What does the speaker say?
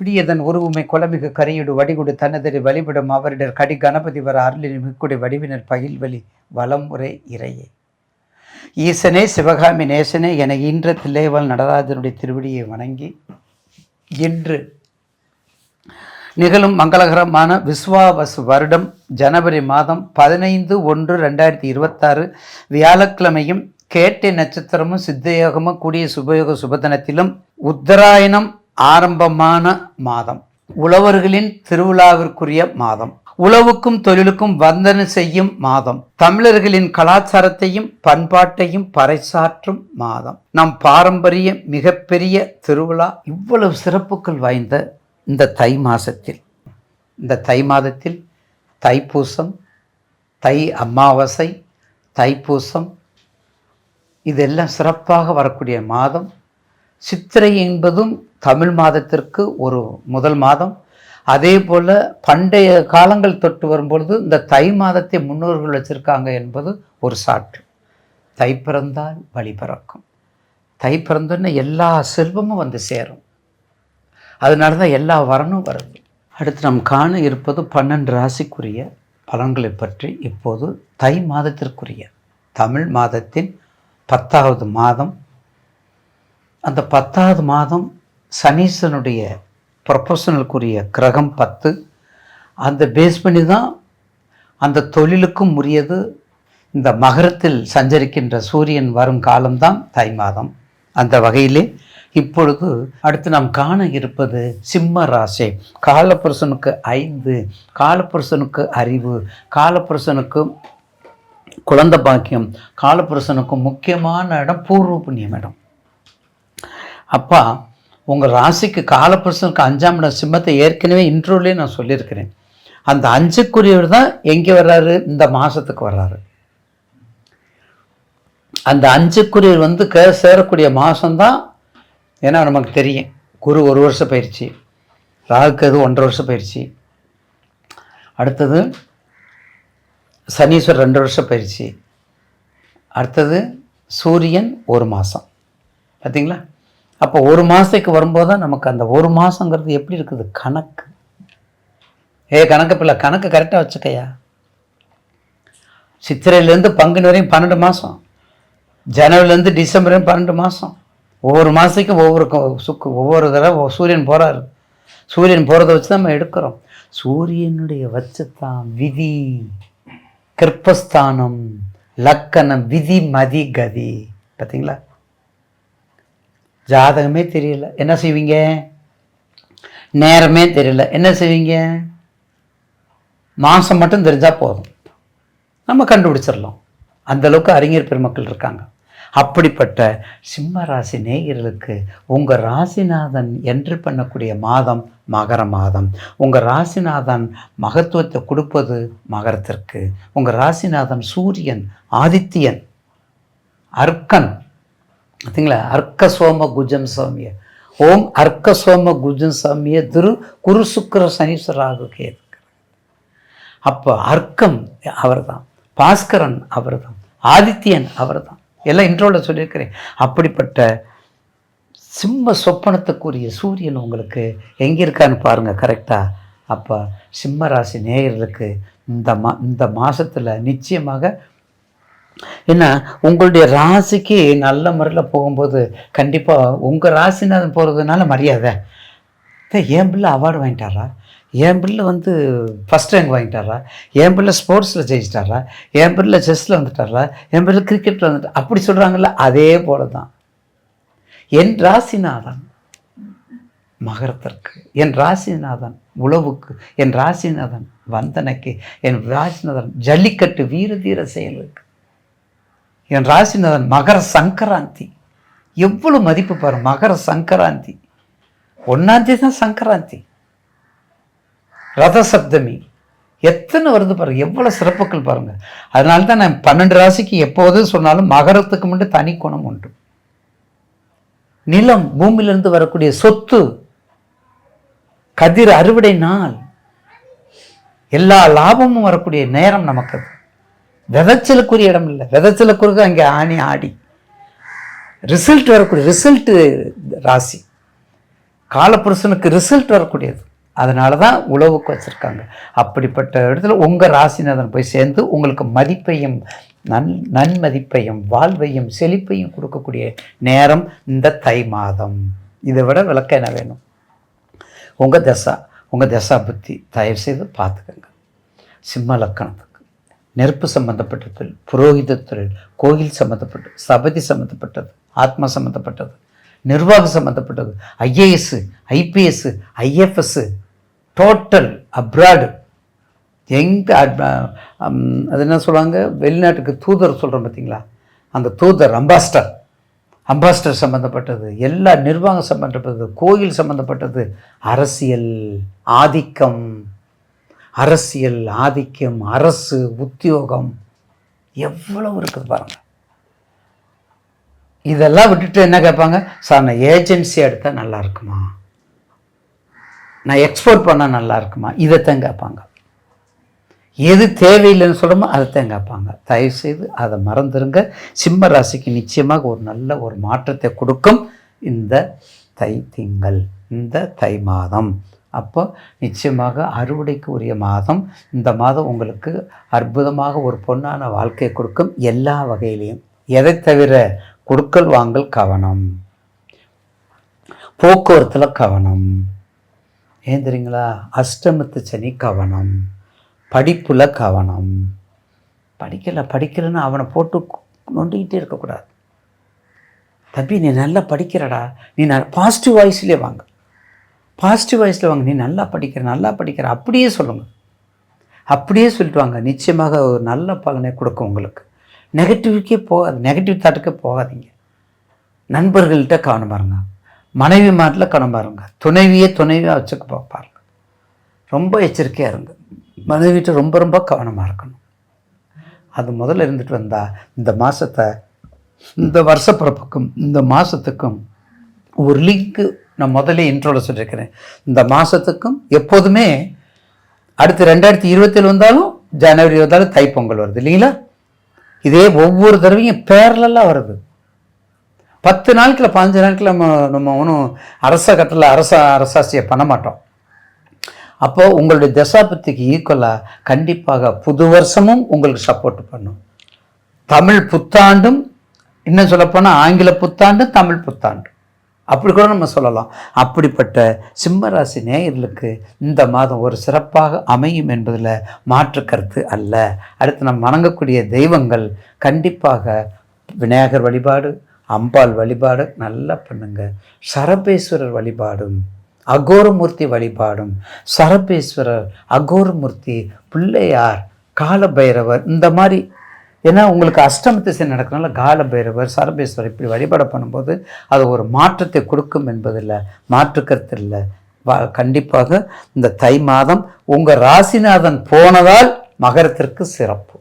விடியதன் உருவுமை குலமிகு கரியுடு வடிகுடு தன்னதறி வழிபடும் அவரிடர் கடி கணபதி வர அருளின் மிக்குடி வடிவினர் பகில்வழி வளமுறை இறையே. ஈசனே சிவகாமி நேசனே என இன்ற தில்லைவாழ் நடராஜனுடைய திருவடியை வணங்கி இன்று நிகழும் மங்களகரமான விஸ்வாவசு வருடம் ஜனவரி மாதம் 15/1/2026 வியாழக்கிழமையும் கேட்டை நட்சத்திரமும் சித்தயோகமும் கூடிய சுபயோக சுபதனத்திலும் உத்தராயணம் ஆரம்பமான மாதம், உழவர்களின் திருவிழாவிற்குரிய மாதம், உழவுக்கும் தொழிலுக்கும் வந்தனை செய்யும் மாதம், தமிழர்களின் கலாச்சாரத்தையும் பண்பாட்டையும் பறைசாற்றும் மாதம், நம் பாரம்பரிய மிகப்பெரிய திருவிழா. இவ்வளவு சிறப்புகள் வாய்ந்த இந்த தை மாதத்தில் தைப்பூசம், தை அமாவாசை, தைப்பூசம் இதெல்லாம் சிறப்பாக வரக்கூடிய மாதம். சித்திரை என்பதும் தமிழ் மாதத்திற்கு ஒரு முதல் மாதம். அதே போல் பண்டைய காலங்கள் தொட்டு வரும்பொழுது இந்த தை மாதத்தை முன்னோர்கள் வச்சுருக்காங்க என்பது ஒரு சான்று. தை பிறந்தால் வழி பிறக்கும். தை பிறந்தோன்னு எல்லா செல்வமும் வந்து சேரும். அதனால தான் எல்லா வரனும் வருது. அடுத்து நாம் காண இருப்பது 12 ராசிக்குரிய பலன்களை பற்றி. இப்போது தை மாதத்திற்குரிய தமிழ் மாதத்தின் 10வது மாதம். அந்த 10வது மாதம் சனீஸ்வரனுடைய ப்ரொபோஷனலுக்குரிய கிரகம் 10. அந்த பேஸ் பண்ணி தான் அந்த தொழிலுக்கும் உரியது. இந்த மகரத்தில் சஞ்சரிக்கின்ற சூரியன் வரும் காலம்தான் தை மாதம். அந்த வகையிலே இப்பொழுது அடுத்து நாம் காண இருப்பது சிம்ம ராசி. காலபுருஷனுக்கு 5, காலபுருஷனுக்கு அறிவு, காலபுருஷனுக்கு குழந்தை பாக்கியம், காலபுருஷனுக்கு முக்கியமான இடம் பூர்வ புண்ணியம் இடம். அப்பா உங்கள் ராசிக்கு காலபுருஷனுக்கு 5ஆம் இடம் சிம்மத்தை ஏற்கனவே இன்ட்ரோலே நான் சொல்லியிருக்கிறேன். அந்த 5க்குரியவர் தான் எங்கே வர்றாரு? இந்த மாதத்துக்கு வர்றாரு. அந்த 5க்குரியவர் வந்து சேரக்கூடிய மாதம்தான். ஏன்னா நமக்கு தெரியும் குரு 1 வருஷம் பயிற்சி, ராகுக்கு 1.5 வருஷம் பயிற்சி, அடுத்தது சனீஸ்வரர் 2 வருஷம் பயிற்சி, அடுத்தது சூரியன் 1 மாதம். பார்த்தீங்களா? அப்போ 1 மாதத்துக்கு வரும்போது தான் நமக்கு அந்த 1 மாதங்கிறது எப்படி இருக்குது கணக்கு. கணக்கு பிள்ளை, கணக்கு கரெக்டாக வச்சுக்கையா. சித்திரையிலேருந்து பங்குனி வரையும் 12 மாதம், ஜனவரிலேருந்து டிசம்பர் வரையும் 12 மாதம். ஒவ்வொரு மாதத்துக்கும் ஒவ்வொரு தடவை சூரியன் போகிறாரு. சூரியன் போகிறத வச்சு நம்ம எடுக்கிறோம். சூரியனுடைய வச்சு தான் விதி, கிருப்பஸ்தானம், லக்கணம், விதி, மதி, கதி. பார்த்தீங்களா? ஜாதகமே தெரியல என்ன செய்வீங்க? நேரமே தெரியல என்ன செய்வீங்க? மாதம் மட்டும் தெரிஞ்சால் போதும், நம்ம கண்டுபிடிச்சிடலாம். அந்தளவுக்கு அறிஞர் பெருமக்கள் இருக்காங்க. அப்படிப்பட்ட சிம்ம ராசி நேயர்களுக்கு உங்கள் ராசிநாதன் என்ட்ரி பண்ணக்கூடிய மாதம் மகர மாதம். உங்கள் ராசிநாதன் மகத்துவத்தை கொடுப்பது மகரத்திற்கு. உங்கள் ராசிநாதன் சூரியன், ஆதித்யன், அர்க்கன். பார்த்தீங்களா? அர்க்க சோம குஜம் சௌமிய ஓம் அர்க்க சோம குஜம் சௌமிய குரு சுக்கிர சனீஸ்வராக கேது. அப்போ அர்க்கம் அவர் தான், பாஸ்கரன் அவர் தான், ஆதித்யன் அவர் தான். எல்லாம் இன்ட்ரோவில் சொல்லியிருக்கிறேன். அப்படிப்பட்ட சிம்ம சொப்பனத்துக்குரிய சூரியன் உங்களுக்கு எங்கே இருக்கான்னு பாருங்கள் கரெக்டாக. அப்போ சிம்ம ராசி நேயர்களுக்கு இந்த மாதத்தில் நிச்சயமாக என்ன உங்களுடைய ராசிக்கு நல்ல முறையில் போகும்போது கண்டிப்பாக உங்கள் ராசிநாதன் போகிறதுனால மரியாதை. என் பிள்ளை அவார்டு வாங்கிட்டாரா, என் பிள்ளை வந்து ஃபஸ்ட் ரேங்க் வாங்கிட்டாரா, என் பிள்ளை ஸ்போர்ட்ஸில் ஜெயிச்சிட்டாரா, என் பிள்ளை செஸ்ஸில் வந்துட்டாரா, என் பிள்ளை கிரிக்கெட்டில் வந்துட்டா, அப்படி சொல்கிறாங்கல்ல. அதே போல தான் என் ராசிநாதன் மகரத்திற்கு, என் ராசிநாதன் உழவுக்கு, என் ராசிநாதன் வந்தனைக்கு, என் ராசிநாதன் ஜல்லிக்கட்டு வீர தீர செயலுக்கு, என் ராசிநாதன் மகர சங்கராந்தி. எவ்வளோ மதிப்பு பாருங்க. மகர சங்கராந்தி 1ஆம் தேதி தான் சங்கராந்தி, ரத சப்தமி எத்தனை வருது பாருங்க, எவ்வளோ சிறப்புகள் பாருங்க. அதனால தான் நான் 12 ராசிக்கு எப்போதும் சொன்னாலும் மகரத்துக்கு மட்டும் தனி குணம் உண்டு. நிலம், பூமியிலிருந்து வரக்கூடிய சொத்து, கதிர் அறுவடை நாள், எல்லா லாபமும் வரக்கூடிய நேரம் நமக்கு. விதைச்சலுக்குரிய இடம் இல்லை, விதைச்சலுக்குரிய அங்கே ஆணி ஆடி ரிசல்ட் வரக்கூடிய ரிசல்ட்டு ராசி. காலபுருஷனுக்கு ரிசல்ட் வரக்கூடியது. அதனால தான் உழவுக்கு வச்சுருக்காங்க. அப்படிப்பட்ட இடத்துல உங்கள் ராசிநாதன் போய் சேர்ந்து உங்களுக்கு மதிப்பையும் நன்மதிப்பையும் வாழ்வையும் செழிப்பையும் கொடுக்கக்கூடிய நேரம் இந்த தை மாதம். இதை விட விளக்கம் என்ன வேணும்? உங்கள் தசா புத்தி தயவுசெய்து பார்த்துக்கங்க. சிம்ம லக்கணத்துக்கு நெருப்பு சம்மந்தப்பட்ட தொழில், புரோகித தொழில், கோயில் சம்மந்தப்பட்டது, சபதி சம்மந்தப்பட்டது, ஆத்மா சம்மந்தப்பட்டது, நிர்வாகம் சம்மந்தப்பட்டது, IAS, IPS, IFS, total abroad, எங்கே அது என்ன சொல்லுவாங்க, வெளிநாட்டுக்கு தூதர் சொல்கிறோம் பார்த்தீங்களா, அந்த தூதர் அம்பாஸ்டர் சம்மந்தப்பட்டது, எல்லா நிர்வாகம் சம்மந்தப்பட்டது, கோயில் சம்மந்தப்பட்டது, அரசியல் ஆதிக்கம், அரசு உத்தியோகம் எவ்வளவு இருக்குது பாருங்க. இதெல்லாம் விட்டுட்டு என்ன கேட்பாங்க, சார் நான் ஏஜென்சி எடுத்தால் நல்லா இருக்குமா, நான் எக்ஸ்போர்ட் பண்ணால் நல்லா இருக்குமா, இதைத்தான் கேட்பாங்க. எது தேவையில்லைன்னு சொல்கிறோமோ அதைத்தான் கேட்பாங்க. தயவுசெய்து அதை மறந்துடுங்க. சிம்ம ராசிக்கு நிச்சயமாக ஒரு நல்ல ஒரு மாற்றத்தை கொடுக்கும் இந்த திங்கள், இந்த தை மாதம். அப்போ நிச்சயமாக அறுவடைக்கு உரிய மாதம். இந்த மாதம் உங்களுக்கு அற்புதமாக ஒரு பொன்னான வாழ்க்கையை கொடுக்கும் எல்லா வகையிலையும். எதை தவிர கொடுக்கல் வாங்கல் கவனம், போக்குவரத்தில் கவனம், ஏன் தெரியுங்களா, அஷ்டமத்து சனி கவனம், படிப்புல கவனம். படிக்கலைன்னு அவனை போட்டு நொண்டிக்கிட்டே இருக்கக்கூடாது. தம்பி நீ நல்லா படிக்கிறடா, நீ பாசிட்டிவ் வாய்ஸ்லேயே வாங்க, நீ நல்லா படிக்கிற அப்படியே சொல்லுங்கள். அப்படியே சொல்லிட்டு வாங்க. நிச்சயமாக ஒரு நல்ல பலனை கொடுக்கும் உங்களுக்கு. நெகட்டிவ்க்கே போகாது, நெகட்டிவ் தாட்டுக்கே போகாதீங்க. நண்பர்கள்ட்ட கவனம் பாருங்க, மனைவி மாட்டில் கவனம் பாருங்க, துணைவியாக வச்சுக்க பாருங்க. ரொம்ப எச்சரிக்கையாக இருங்க. மனைவிட்ட ரொம்ப கவனமாக இருக்கணும். அது முதல்ல இருந்துட்டு வந்தால் இந்த மாதத்தை, இந்த வருஷப்பிறப்புக்கும் இந்த மாதத்துக்கும் ஒரு லிங்க்கு நான் முதல்ல இன்ட்ரோவில் சொல்லியிருக்கிறேன். இந்த மாதத்துக்கும் எப்போதுமே அடுத்து 2027 வந்தாலும் ஜனவரி வந்தாலும் தைப்பொங்கல் வருது இல்லைங்களா? இதே ஒவ்வொரு தடவையும் பேரலெல்லாம் வருது. 10 நாட்களில் 15 நாட்களில் நம்ம ஒன்றும் அரசாட்சியை பண்ண மாட்டோம். அப்போது உங்களுடைய தசாபத்திக்கு ஈக்குவலாக கண்டிப்பாக புது வருஷமும் உங்களுக்கு சப்போர்ட் பண்ணும். தமிழ் புத்தாண்டும், இன்னும் சொல்லப்போனால் ஆங்கில புத்தாண்டு, தமிழ் புத்தாண்டு, அப்படி கூட நம்ம சொல்லலாம். அப்படிப்பட்ட சிம்மராசி நேயர்களுக்கு இந்த மாதம் ஒரு சிறப்பாக அமையும் என்பதில் மாற்று கருத்து அல்ல. அடுத்து நம்ம வணங்கக்கூடிய தெய்வங்கள் கண்டிப்பாக விநாயகர் வழிபாடு, அம்பாள் வழிபாடு நல்லா பண்ணுங்க. சரபேஸ்வரர் வழிபாடும், அகோரமூர்த்தி வழிபாடும், சரபேஸ்வரர், அகோரமூர்த்தி, பிள்ளையார், காலபைரவர், இந்த மாதிரி. ஏன்னா உங்களுக்கு அஷ்டம திசை நடக்கிறனால காலபைரவர், சரபேஸ்வரர் இப்படி வழிபாடு பண்ணும்போது அது ஒரு மாற்றத்தை கொடுக்கும் என்பதில் மாற்று கருத்து இல்லை. கண்டிப்பாக இந்த தை மாதம் உங்கள் ராசிநாதன் போனதால் மகரத்திற்கு சிறப்பு.